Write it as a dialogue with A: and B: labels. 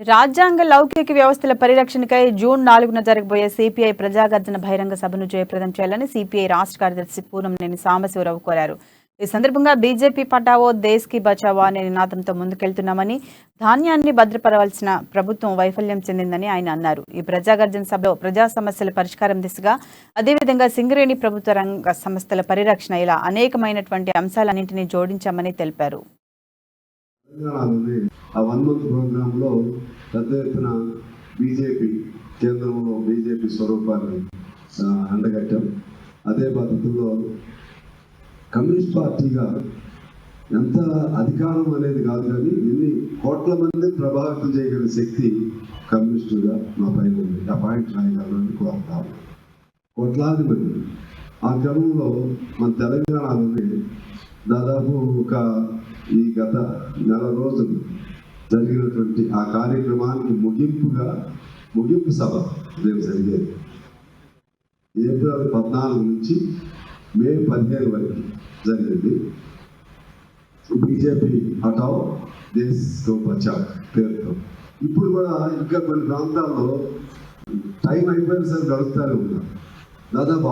A: రాజ్యాంగ లౌకిక వ్యవస్థల పరిరక్షణకై జూన్ 4న జరగబోయే సిపిఐ ప్రజాగర్జన బహిరంగ సభను జయప్రదం చేయాలని సిపిఐ రాష్ట్ర కార్యదర్శి పూనంనేని సాంబశివరావు కోరారు. ఈ సందర్భంగా బీజేపీ పటావో దేశ్ కి బచావో అనే నినాదంతో ముందుకెళ్తున్నామని, ధాన్యాన్ని భద్రపరచాల్సిన ప్రభుత్వం వైఫల్యం చెందిందని ఆయన అన్నారు. ఈ ప్రజాగర్జన సభలో ప్రజా సమస్యల పరిష్కారం దిశగా, అదేవిధంగా సింగరేణి ప్రభుత్వ రంగ సంస్థల పరిరక్షణ ఇలా అనేకమైనటువంటి అంశాలన్నింటినీ జోడించామని తెలిపారు.
B: ఆ 1 month ప్రోగ్రాంలో పెద్ద ఎత్తున బీజేపీ కేంద్రంలో బీజేపీ స్వరూపాన్ని అండగట్టాం. అదే పద్ధతిలో కమ్యూనిస్ట్ పార్టీగా ఎంత అధికారం అనేది కాదు, కానీ ఎన్ని కోట్ల మంది ప్రభావితం చేయగలిగే శక్తి కమ్యూనిస్టుగా మా పైన ఉంది. ఆ పాయింట్ రాయగలని కోరుతాం. కోట్లాది మంది. ఆ క్రమంలో మన తెలంగాణలోనే దాదాపు ఈ గత నెల రోజులు జరిగినటువంటి ఆ కార్యక్రమానికి ముగింపు సభ రేపు జరిగేది. ఏప్రిల్ 14 నుంచి మే 15 వరకు జరిగింది. బీజేపీ హటావ్ దేశ్ కో బచావ్ పేరుతో. ఇప్పుడు కూడా ఇంకా కొన్ని ప్రాంతాల్లో టైం అయిపోయిన సార్ గడుస్తూనే ఉన్నారు. దాదాపు